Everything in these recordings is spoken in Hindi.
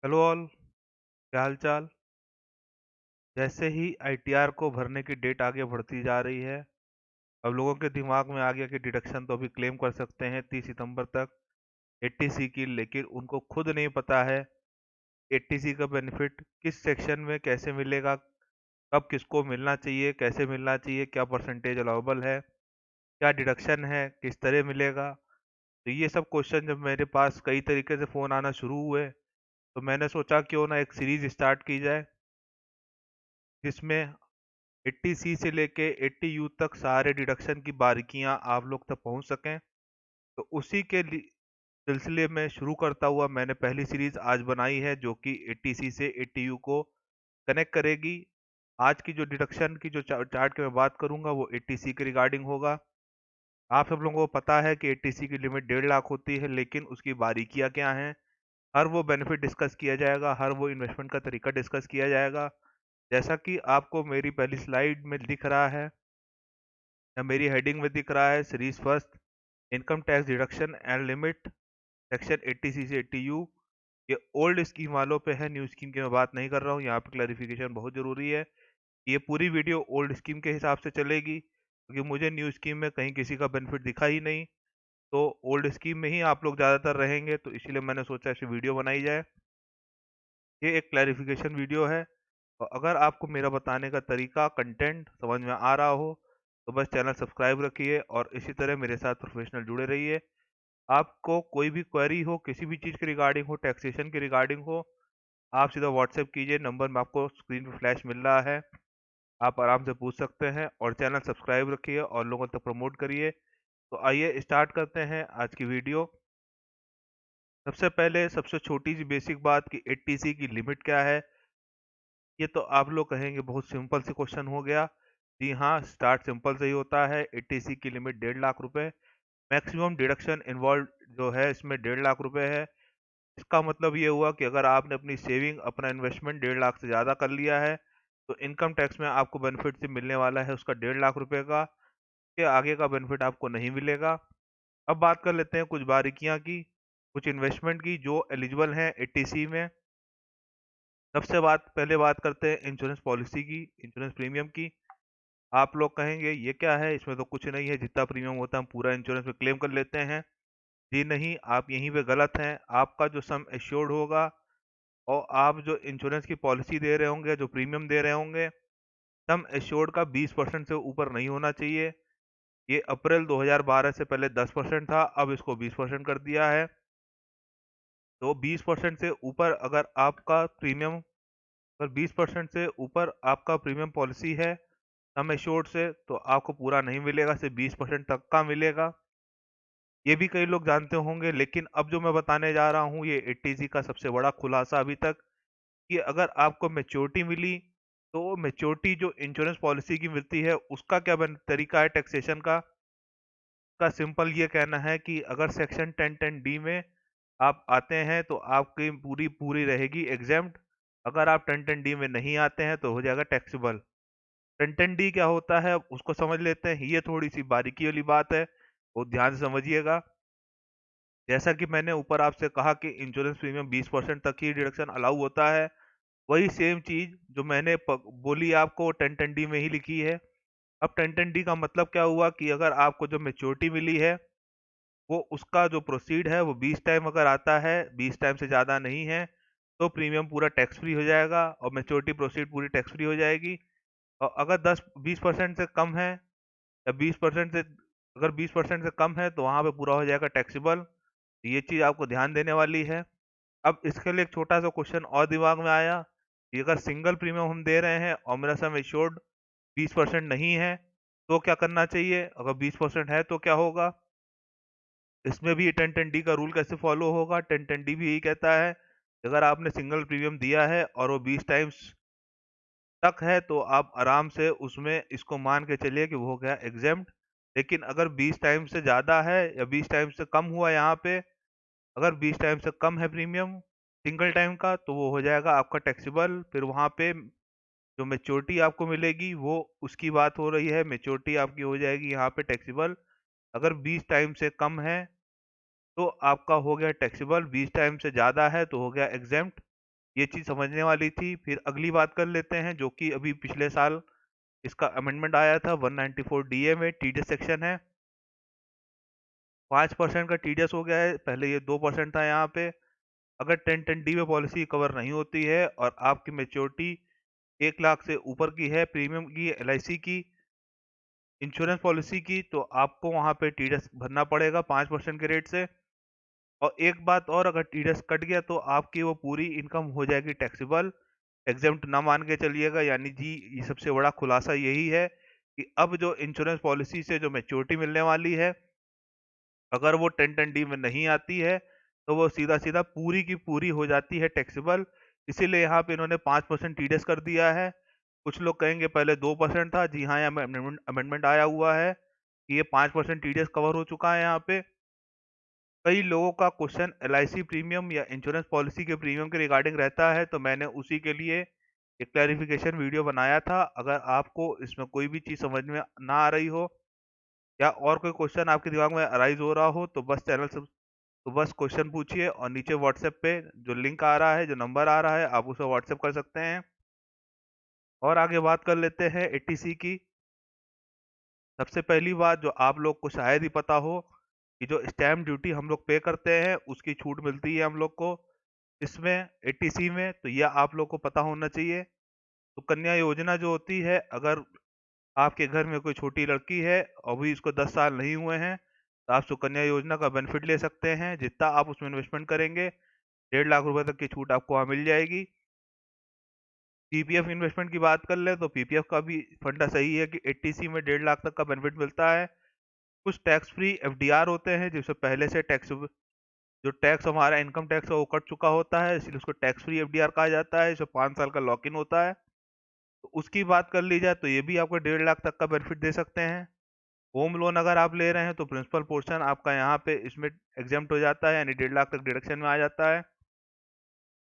हेलो ऑल, क्या हाल चाल। जैसे ही आईटीआर को भरने की डेट आगे बढ़ती जा रही है, अब लोगों के दिमाग में आ गया कि डिडक्शन तो अभी क्लेम कर सकते हैं 30 सितंबर तक एटीसी की, लेकिन उनको खुद नहीं पता है एटीसी का बेनिफिट किस सेक्शन में कैसे मिलेगा, कब किसको मिलना चाहिए, कैसे मिलना चाहिए, क्या परसेंटेज अलाउबल है, क्या डिडक्शन है, किस तरह मिलेगा। तो ये सब क्वेश्चन जब मेरे पास कई तरीके से फ़ोन आना शुरू हुए, तो मैंने सोचा क्यों ना एक सीरीज स्टार्ट की जाए जिसमें 80C से लेके 80U तक सारे डिडक्शन की बारीकियां आप लोग तक पहुंच सकें। तो उसी के सिलसिले में शुरू करता हुआ मैंने पहली सीरीज आज बनाई है जो कि 80C से 80U को कनेक्ट करेगी। आज की जो डिडक्शन की जो चार्ट की मैं बात करूंगा वो 80C के रिगार्डिंग होगा। आप सब लोगों को पता है कि 80C की लिमिट 1.5 लाख होती है, लेकिन उसकी बारीकियां क्या हैं, हर वो बेनिफिट डिस्कस किया जाएगा, हर वो इन्वेस्टमेंट का तरीका डिस्कस किया जाएगा। जैसा कि आपको मेरी पहली स्लाइड में दिख रहा है या मेरी हेडिंग में दिख रहा है, series first income tax deduction and limit section 80C से 80U। ये ओल्ड स्कीम वालों पे है, न्यू स्कीम की मैं बात नहीं कर रहा हूँ। यहाँ पे क्लैरिफिकेशन बहुत जरूरी है। ये पूरी वीडियो ओल्ड स्कीम के हिसाब से चलेगी क्योंकि मुझे न्यू स्कीम में कहीं किसी का बेनिफिट दिखा ही नहीं। तो ओल्ड स्कीम में ही आप लोग ज़्यादातर रहेंगे, तो इसीलिए मैंने सोचा ऐसी वीडियो बनाई जाए। ये एक क्लैरिफिकेशन वीडियो है। और अगर आपको मेरा बताने का तरीका कंटेंट समझ में आ रहा हो तो बस चैनल सब्सक्राइब रखिए और इसी तरह मेरे साथ प्रोफेशनल जुड़े रहिए। आपको कोई भी क्वेरी हो, किसी भी चीज़ के रिगार्डिंग हो, टैक्सेशन के रिगार्डिंग हो, आप सीधा व्हाट्सएप कीजिए, नंबर में आपको स्क्रीन पे फ्लैश मिल रहा है। आप आराम से पूछ सकते हैं और चैनल सब्सक्राइब रखिए और लोगों तक प्रमोट करिए। तो आइए स्टार्ट करते हैं आज की वीडियो। सबसे पहले सबसे छोटी सी बेसिक बात कि 80C की लिमिट क्या है। ये तो आप लोग कहेंगे बहुत सिंपल सी क्वेश्चन हो गया। जी हाँ, स्टार्ट सिंपल से ही होता है। 80C की लिमिट 1.5 लाख रुपए, मैक्सिमम डिडक्शन इन्वॉल्व जो है इसमें 1.5 लाख रुपए है। इसका मतलब ये हुआ कि अगर आपने अपनी सेविंग, अपना इन्वेस्टमेंट 1.5 लाख से ज़्यादा कर लिया है तो इनकम टैक्स में आपको बेनिफिट से मिलने वाला है उसका 1.5 लाख रुपए का। के आगे का बेनिफिट आपको नहीं मिलेगा। अब बात कर लेते हैं कुछ बारीकियां की, कुछ इन्वेस्टमेंट की जो एलिजिबल हैं 80C में। सबसे पहले बात करते हैं इंश्योरेंस पॉलिसी की, इंश्योरेंस प्रीमियम की। आप लोग कहेंगे ये क्या है, इसमें तो कुछ नहीं है, जितना प्रीमियम होता है हम पूरा इंश्योरेंस में क्लेम कर लेते हैं। जी नहीं, आप यहीं पे गलत हैं। आपका जो सम एश्योर्ड होगा और आप जो इंश्योरेंस की पॉलिसी दे रहे होंगे, जो प्रीमियम दे रहे होंगे, सम एश्योर्ड का 20% से ऊपर नहीं होना चाहिए। ये अप्रैल 2012 से पहले 10% था, अब इसको 20% कर दिया है। तो 20% से ऊपर अगर आपका प्रीमियम, अगर 20% से ऊपर आपका प्रीमियम पॉलिसी है सम एश्योर्ड से, तो आपको पूरा नहीं मिलेगा, सिर्फ 20% तक का मिलेगा। ये भी कई लोग जानते होंगे, लेकिन अब जो मैं बताने जा रहा हूँ ये 80C का सबसे बड़ा खुलासा अभी तक, कि अगर आपको मैच्योरिटी मिली तो मैच्योरिटी जो इंश्योरेंस पॉलिसी की मिलती है उसका क्या तरीका है टैक्सेशन का सिंपल ये कहना है कि अगर सेक्शन 1010D में आप आते हैं तो आपकी पूरी पूरी रहेगी एग्जेम्प्ट। अगर आप 1010D में नहीं आते हैं तो हो जाएगा टैक्सेबल। 1010D क्या होता है उसको समझ लेते हैं, ये थोड़ी सी बारीकी वाली बात है, वो ध्यान से समझिएगा। जैसा कि मैंने ऊपर आपसे कहा कि इंश्योरेंस प्रीमियम 20% तक ही डिडक्शन अलाउ होता है, वही सेम चीज जो मैंने बोली आपको 1010D में ही लिखी है। अब 1010D का मतलब क्या हुआ कि अगर आपको जो मेच्योरिटी मिली है वो उसका जो प्रोसीड है वो 20 टाइम अगर आता है, 20 टाइम से ज़्यादा नहीं है, तो प्रीमियम पूरा टैक्स फ्री हो जाएगा और मैच्योरिटी प्रोसीड पूरी टैक्स फ्री हो जाएगी। और अगर 10-20% से कम है या 20% से, अगर 20% से कम है तो वहाँ पे पूरा हो जाएगा टैक्सेबल। ये चीज़ आपको ध्यान देने वाली है। अब इसके लिए एक छोटा सा क्वेश्चन और दिमाग में आया कि अगर सिंगल प्रीमियम हम दे रहे हैं और मेरा सम एश्योर्ड 20% नहीं है तो क्या करना चाहिए, अगर 20% है तो क्या होगा। इसमें भी 1010D का रूल कैसे फॉलो होगा। 1010D भी यही कहता है कि अगर आपने सिंगल प्रीमियम दिया है और वो 20 टाइम्स तक है तो आप आराम से उसमें इसको मान के चलिए कि वो हो गया एग्जेम्प्ट। लेकिन अगर 20 टाइम से ज़्यादा है या 20 टाइम से कम हुआ यहाँ पे, अगर 20 टाइम से कम है प्रीमियम सिंगल टाइम का तो वो हो जाएगा आपका टैक्सेबल। फिर वहाँ पे जो मैच्योरिटी आपको मिलेगी वो उसकी बात हो रही है, मैच्योरिटी आपकी हो जाएगी यहाँ पे टैक्सेबल। अगर 20 टाइम से कम है तो आपका हो गया टैक्सेबल, 20 टाइम से ज़्यादा है तो हो गया एग्जेम्प्ट। ये चीज़ समझने वाली थी। फिर अगली बात कर लेते हैं जो कि अभी पिछले साल इसका अमेंडमेंट आया था 194 डीए में टीडीएस सेक्शन है। 5% का टीडीएस हो गया है, पहले ये 2% था यहाँ पे। अगर 1010 डी में पॉलिसी कवर नहीं होती है और आपकी मैच्योरिटी 1 लाख से ऊपर की है, प्रीमियम की, एलआईसी की, इंश्योरेंस पॉलिसी की, तो आपको वहाँ पे टीडीएस भरना पड़ेगा 5% के रेट से। और एक बात और, अगर टीडीएस कट गया तो आपकी वो पूरी इनकम हो जाएगी टैक्सेबल। एग्जेम्प्ट ना मान के चलिएगा। यानी जी ये सबसे बड़ा खुलासा यही है कि अब जो इंश्योरेंस पॉलिसी से जो मैच्योरिटी मिलने वाली है, अगर वो 1010 डी में नहीं आती है तो वो सीधा सीधा पूरी की पूरी हो जाती है टैक्सेबल। इसीलिए यहाँ पे इन्होंने 5% टीडीएस कर दिया है। कुछ लोग कहेंगे पहले 2% था। जी हाँ, यहाँ अमेंडमेंट आया हुआ है कि ये 5% टीडीएस कवर हो चुका है यहाँ पे। कई लोगों का क्वेश्चन एलआईसी प्रीमियम या इंश्योरेंस पॉलिसी के प्रीमियम के रिगार्डिंग रहता है, तो मैंने उसी के लिए एक क्लैरिफिकेशन वीडियो बनाया था। अगर आपको इसमें कोई भी चीज़ समझ में ना आ रही हो या और कोई क्वेश्चन आपके दिमाग में अराइज हो रहा हो, तो बस क्वेश्चन पूछिए और नीचे व्हाट्सएप पे जो लिंक आ रहा है, जो नंबर आ रहा है, आप उसे व्हाट्सएप कर सकते हैं। और आगे बात कर लेते हैं एटीसी की। सबसे पहली बात जो आप लोग को शायद ही पता हो कि जो स्टैम्प ड्यूटी हम लोग पे करते हैं उसकी छूट मिलती है हम लोग को इसमें, एटीसी में। तो यह आप लोग को पता होना चाहिए। तो कन्या योजना जो होती है, अगर आपके घर में कोई छोटी लड़की है और अभी उसको 10 साल नहीं हुए हैं, तो आप सुकन्या योजना का बेनिफिट ले सकते हैं। जितना आप उसमें इन्वेस्टमेंट करेंगे, 1.5 लाख रुपए तक की छूट आपको वहाँ मिल जाएगी। पीपीएफ इन्वेस्टमेंट की बात कर ले तो पीपीएफ का भी फंडा सही है कि एटीसी में 1.5 लाख तक का बेनिफिट मिलता है। कुछ टैक्स फ्री एफडीआर होते हैं जिससे पहले से टैक्स, जो टैक्स हमारा इनकम टैक्स है वो कट चुका होता है, इसलिए उसको टैक्स फ्री एफडीआर कहा जाता है। इसमें 5 साल का लॉक इन होता है। तो उसकी बात कर ली जाए तो ये भी आपको 1.5 लाख तक का बेनिफिट दे सकते हैं। होम लोन अगर आप ले रहे हैं तो प्रिंसिपल पोर्शन आपका यहाँ पे इसमें एग्जेम्प्ट हो जाता है, यानी 1.5 लाख तक डिडक्शन में आ जाता है।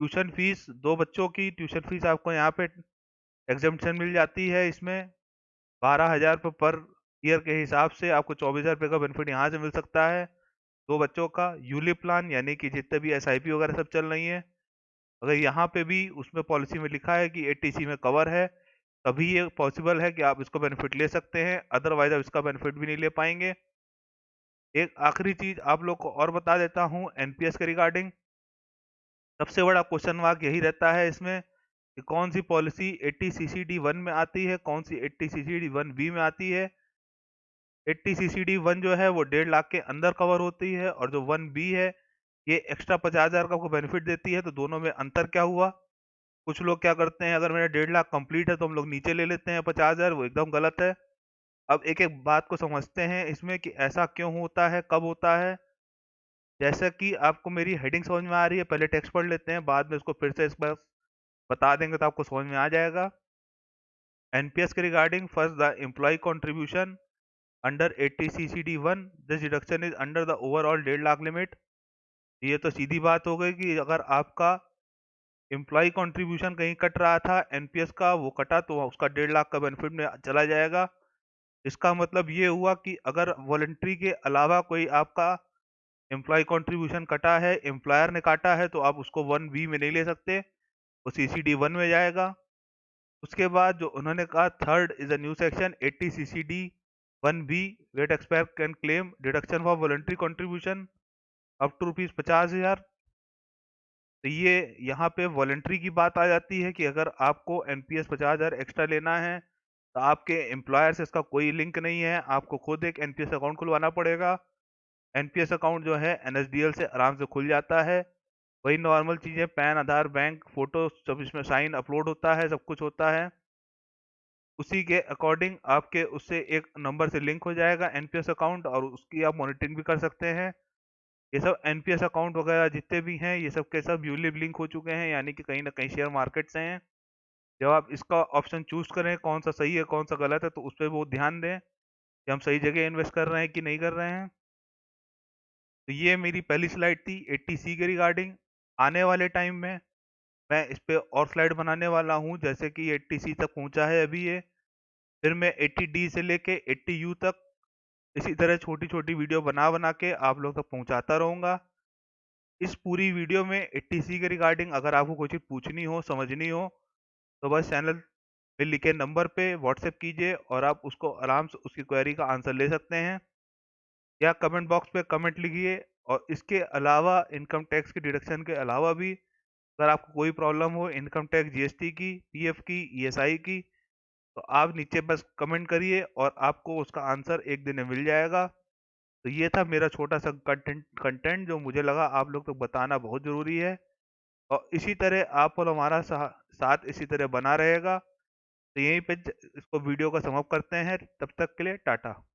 ट्यूशन फीस, 2 बच्चों की ट्यूशन फीस आपको यहाँ पे एग्जेम्पशन मिल जाती है। इसमें 12,000 रुपये पर ईयर के हिसाब से आपको 24,000 रुपये का बेनिफिट यहाँ से मिल सकता है। 2 बच्चों का यूलिप प्लान, यानी कि जितने भी एसआईपी वगैरह सब चल रही है, अगर यहाँ पे भी उसमें पॉलिसी में लिखा है कि एटीसी में कवर है, तभी ये पॉसिबल है कि आप इसको बेनिफिट ले सकते हैं। अदरवाइज आप इसका बेनिफिट भी नहीं ले पाएंगे। एक आखिरी चीज आप लोग को और बता देता हूँ एनपीएस के रिगार्डिंग। सबसे बड़ा क्वेश्चन मार्क यही रहता है इसमें कि कौन सी पॉलिसी 80 CCD 1 में आती है, कौन सी 80 CCD 1B में आती है। 80 CCD 1 जो है वो 1.5 लाख के अंदर कवर होती है, और जो 1B है ये एक्स्ट्रा 50,000 का आपको बेनिफिट देती है। तो दोनों में अंतर क्या हुआ? कुछ लोग क्या करते हैं, अगर मेरा 1.5 लाख कंप्लीट है तो हम लोग नीचे ले लेते हैं 50,000, वो एकदम गलत है। अब एक एक बात को समझते हैं इसमें कि ऐसा क्यों होता है, कब होता है। जैसा कि आपको मेरी हेडिंग समझ में आ रही है, पहले टेक्स्ट पढ़ लेते हैं, बाद में इसको फिर से इस बार बता देंगे तो आपको समझ में आ जाएगा। एनपीएस के regarding, first the employee contribution under 80 CCD 1, this deduction is under the overall 1.5 lakh limit. ये तो सीधी बात हो गई कि अगर आपका एम्प्लॉय कंट्रीब्यूशन कहीं कट रहा था, एनपीएस का वो कटा, तो उसका 1.5 लाख का बेनिफिट में चला जाएगा। इसका मतलब ये हुआ कि अगर वॉलंटरी के अलावा कोई आपका एम्प्लॉय कंट्रीब्यूशन कटा है, एम्प्लॉयर ने काटा है, तो आप उसको 1B में नहीं ले सकते, वो CCD 1 में जाएगा। उसके बाद जो उन्होंने कहा, third is a new section 80 CCD 1B, where taxpayer can claim deduction for voluntary contribution up to ₹50,000। तो ये यहाँ पे वॉलंटरी की बात आ जाती है कि अगर आपको एनपीएस 50,000 एक्स्ट्रा लेना है तो आपके एम्प्लॉयर से इसका कोई लिंक नहीं है, आपको खुद एक एनपीएस अकाउंट खुलवाना पड़ेगा। एनपीएस अकाउंट जो है एनएसडीएल से आराम से खुल जाता है। वही नॉर्मल चीज़ें, पैन, आधार, बैंक, फोटो, सब इसमें साइन अपलोड होता है, सब कुछ होता है। उसी के अकॉर्डिंग आपके उससे एक नंबर से लिंक हो जाएगा एनपीएस अकाउंट, और उसकी आप मॉनिटरिंग भी कर सकते हैं। ये सब एनपीएस अकाउंट वगैरह जितने भी हैं, ये सब के सब यूलिप लिंक हो चुके हैं, यानी कि कहीं ना कहीं शेयर मार्केट से हैं। जब आप इसका ऑप्शन चूज करें कौन सा सही है कौन सा गलत है, तो उस पर बहुत ध्यान दें कि हम सही जगह इन्वेस्ट कर रहे हैं कि नहीं कर रहे हैं। तो ये मेरी पहली स्लाइड थी 80C के रिगार्डिंग। आने वाले टाइम में मैं इस पे और स्लाइड बनाने वाला हूँ, जैसे कि 80C तक पहुँचा है अभी ये, फिर मैं 80D से लेके 80U तक इसी तरह छोटी छोटी वीडियो बना बना के आप लोग तक पहुँचाता रहूँगा। इस पूरी वीडियो में 80C के रिगार्डिंग अगर आपको कोई चीज़ पूछनी हो, समझनी हो, तो बस चैनल पे लिखे नंबर पे व्हाट्सएप कीजिए और आप उसको आराम से उसकी क्वेरी का आंसर ले सकते हैं, या कमेंट बॉक्स पे कमेंट लिखिए। और इसके अलावा इनकम टैक्स की डिडक्शन के अलावा भी अगर आपको कोई प्रॉब्लम हो इनकम टैक्स, जीएसटी की, पीएफ की, ईएसआई की, तो आप नीचे बस कमेंट करिए और आपको उसका आंसर एक दिन में मिल जाएगा। तो ये था मेरा छोटा सा कंटेंट जो मुझे लगा आप लोग तक बताना बहुत ज़रूरी है। और इसी तरह आप और हमारा साथ इसी तरह बना रहेगा। तो यहीं पे इसको वीडियो को समाप्त करते हैं। तब तक के लिए टाटा।